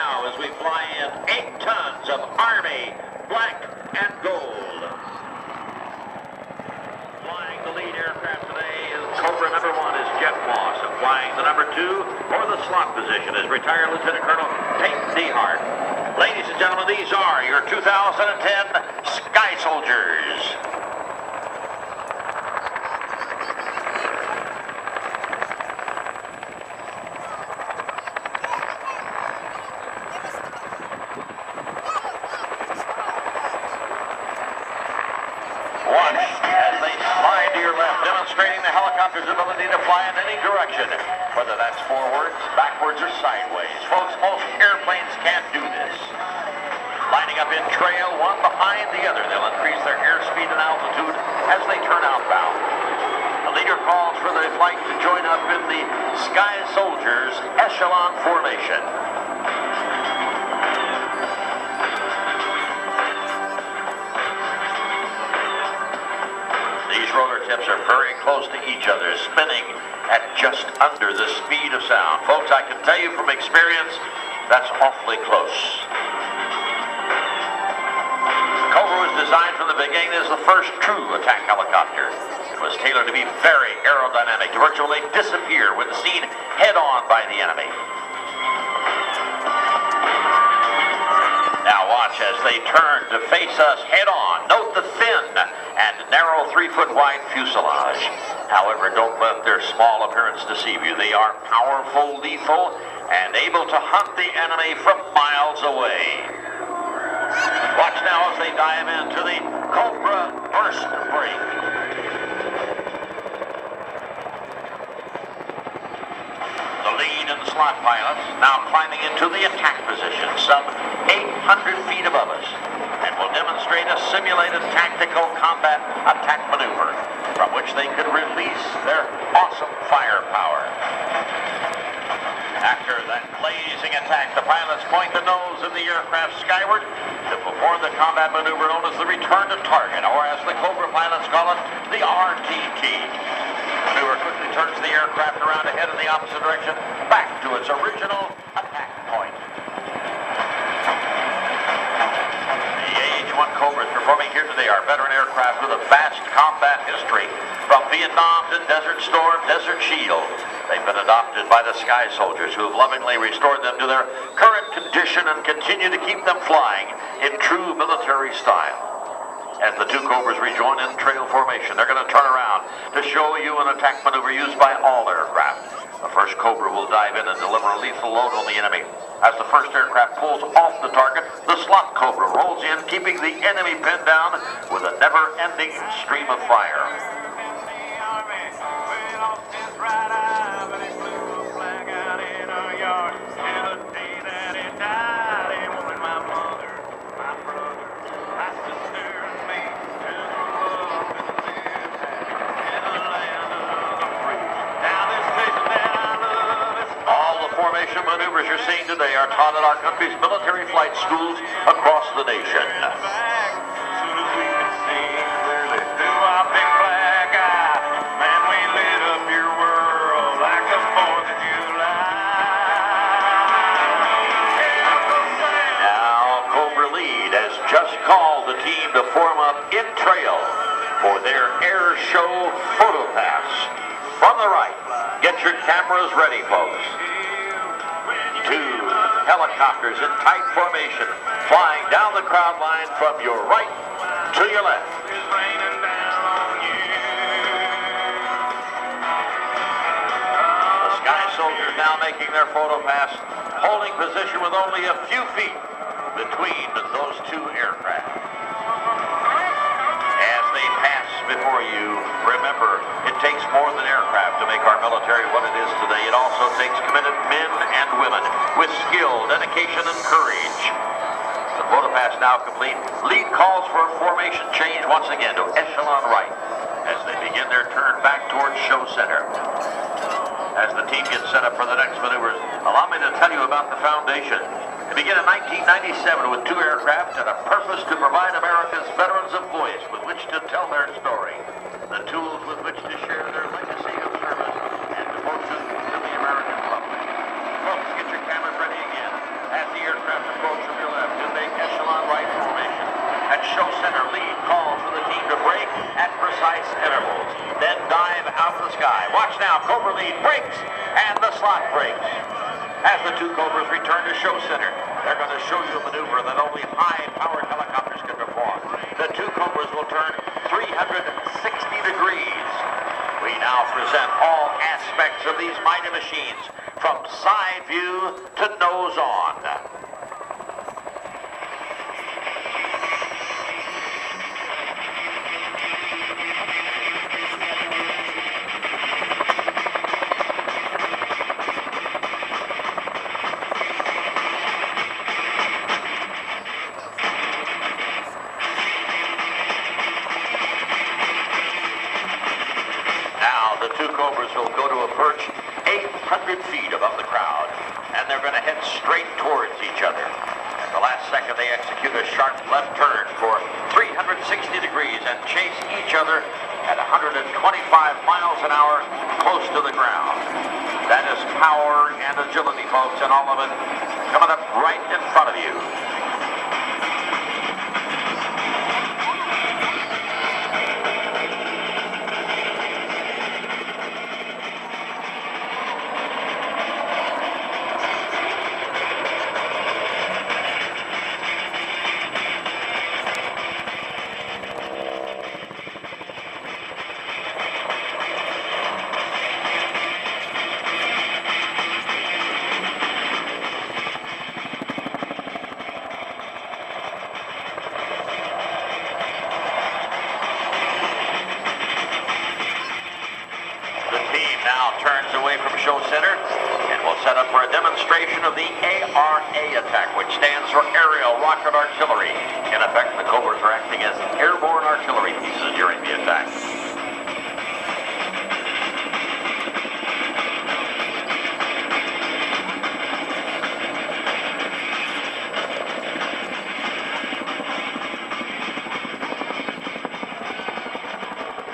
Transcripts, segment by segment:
Now as we fly in 8 tons of Army black and gold. Flying the lead aircraft today is Cobra number 1 is Jeff Moss. And flying the number 2 or the slot position is retired Lieutenant Colonel Tate Dehart. Ladies and gentlemen, these are your 2010 Sky Soldiers. Watch as they slide to your left, demonstrating the helicopter's ability to fly in any direction, whether that's forwards, backwards, or sideways. Folks, most airplanes can't do this. Lining up in trail, one behind the other, they'll increase their airspeed and altitude as they turn outbound. The leader calls for the flight to join up in the Sky Soldiers echelon formation. Rotor tips are very close to each other, spinning at just under the speed of sound. Folks, I can tell you from experience, that's awfully close. Cobra was designed from the beginning as the first true attack helicopter. It was tailored to be very aerodynamic, to virtually disappear when seen head-on by the enemy. Now watch as they turn to face us head-on. Note the thin and narrow 3-foot wide fuselage. However, don't let their small appearance deceive you. They are powerful, lethal, and able to hunt the enemy from miles away. Watch now as they dive into the Cobra burst brake. The lead and slot pilots now climbing into the attack position, some 800 feet above us, and will demonstrate a simulated tactical combat attack maneuver from which they could release their awesome firepower. After that blazing attack, the pilots point the nose of the aircraft skyward to perform the combat maneuver known as the return to target, or as the Cobra pilots call it, the RTT. The maneuver quickly turns the aircraft around to head in the opposite direction, back to its original attack point. The Cobras performing here today are veteran aircraft with a vast combat history, from Vietnam to Desert Storm, Desert Shield. They've been adopted by the Sky Soldiers, who have lovingly restored them to their current condition and continue to keep them flying in true military style. As the 2 Cobras rejoin in trail formation, they're going to turn around to show you an attack maneuver used by all aircraft. The first Cobra will dive in and deliver a lethal load on the enemy. As the first aircraft pulls off the target, the slot Cobra rolls in, keeping the enemy pinned down with a never-ending stream of fire. Formation maneuvers you're seeing today are taught at our country's military flight schools across the nation. Now, Cobra Lead has just called the team to form up in trail for their air show photo pass. From the right, get your cameras ready, folks. 2 helicopters in tight formation, flying down the crowd line from your right to your left. The Sky Soldiers now making their photo pass, holding position with only a few feet between those 2 aircraft. As they pass before you, remember, it takes more than aircraft to make our military what it is today. It also takes committed men and women with skill, dedication, and courage. The photo pass now complete. Lead calls for a formation change once again to echelon right as they begin their turn back towards show center. As the team gets set up for the next maneuvers, allow me to tell you about the foundation. It began in 1997 with 2 aircraft and a purpose to provide America's veterans a voice with which to tell their story, the tools with which to share their legacy of service and devotion to the American public. Folks, get your cameras ready again as the aircraft approach from your left in the echelon right formation. At show center, lead calls for the team to brake at precise intervals. Then dive out of the sky. Watch now, Cobra lead brakes, and the slot brakes. As the two Cobras return to show center, they're going to show you a maneuver that only high-powered helicopters can perform. The two Cobras will turn 360 degrees. We now present all aspects of these mighty machines, from side view to nose on. The two Cobras will go to a perch 800 feet above the crowd, and they're going to head straight towards each other. At the last second, they execute a sharp left turn for 360 degrees and chase each other at 125 miles an hour close to the ground. That is power and agility, folks, and all of it coming up right in front of you. Now turns away from show center and will set up for a demonstration of the ARA attack, which stands for Aerial Rocket Artillery. In effect, the Cobras are acting as airborne artillery pieces during the attack.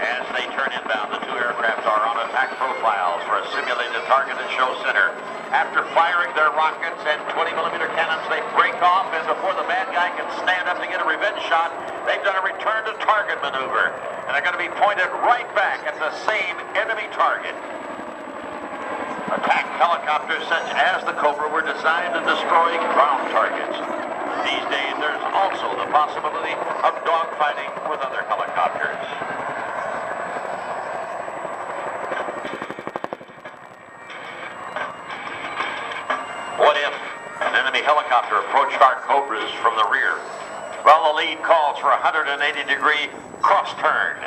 As they turn inbound, the two aircraft are on attack profiles for a simulated target at show center. After firing their rockets and 20mm cannons, they break off, and before the bad guy can stand up to get a revenge shot, they've done a return to target maneuver, and they're going to be pointed right back at the same enemy target. Attack helicopters such as the Cobra were designed to destroy ground targets. These days, there's also the possibility of dogfighting with other helicopters. What if an enemy helicopter approached our Cobras from the rear? Well, the lead calls for a 180-degree cross turn.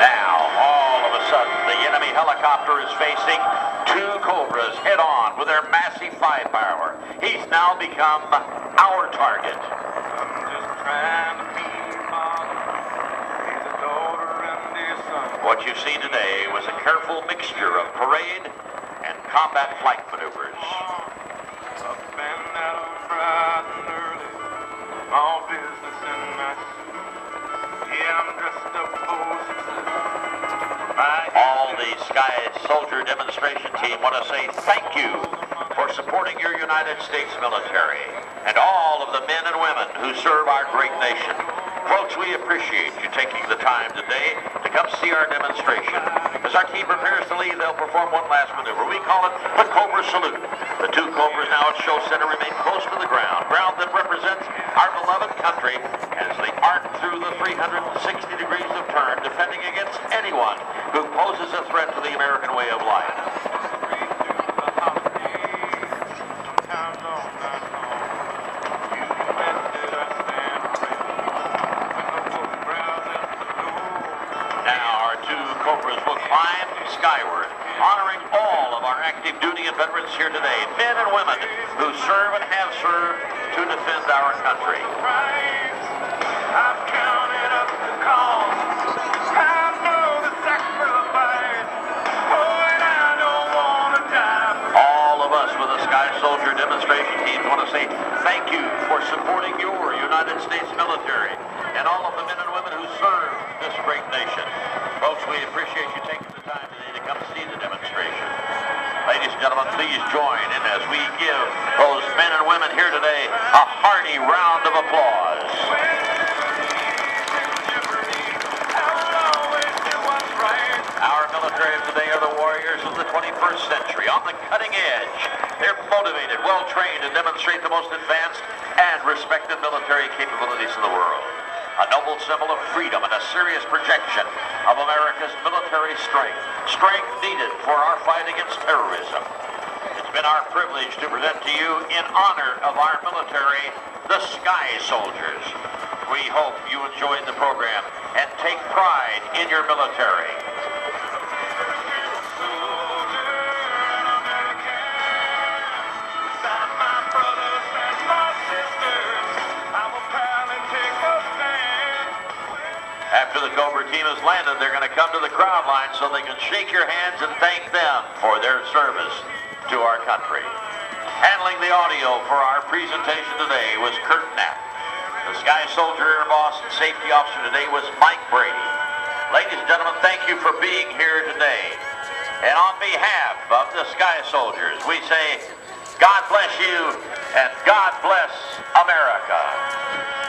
Now, all of a sudden, the enemy helicopter is facing two Cobras head-on with their massive firepower. He's now become our target. I'm just trying to be father. He's a daughter and his son. What you see today was a careful mixture of parade and combat flight maneuvers. Up and out bright and early, all business and nice. Yeah, I'm dressed up for success. All the Sky Soldier Demonstration Team want to say thank you for supporting your United States military and all of the men and women who serve our great nation. Folks, we appreciate you taking the time today to come see our demonstration. As our team prepares to leave, they'll perform one last maneuver. We call it the Cobra Salute. The two Cobras now at show center remain close to the ground that represents our beloved country as they arc through the 360 degrees of turn, defending against anyone who poses a threat to the American way of life. Cobras will climb skyward, honoring all of our active duty and veterans here today, men and women who serve and have served to defend our country. I've counted up the cost. I know the sacrifice. Oh, and I don't want to die. All of us with the Sky Soldier Demonstration Team want to say thank you for supporting your United States military and all of the men and women who serve this great nation. Folks, we appreciate you taking the time today to come see the demonstration. Ladies and gentlemen, gentlemen, please join in as we give those men and women here today a hearty round of applause. Our military of today are the warriors of the 21st century, on the cutting edge. They're motivated, well-trained, and demonstrate the most advanced and respected military capabilities in the world. A noble symbol of freedom and a serious projection of America's military strength. Strength needed for our fight against terrorism. It's been our privilege to present to you, in honor of our military, the Sky Soldiers. We hope you enjoyed the program and take pride in your military. After the Cobra team has landed, they're going to come to the crowd line so they can shake your hands and thank them for their service to our country. Handling the audio for our presentation today was Kurt Knapp. The Sky Soldier Air Boss and Safety Officer today was Mike Brady. Ladies and gentlemen, thank you for being here today. And on behalf of the Sky Soldiers, we say, God bless you and God bless America.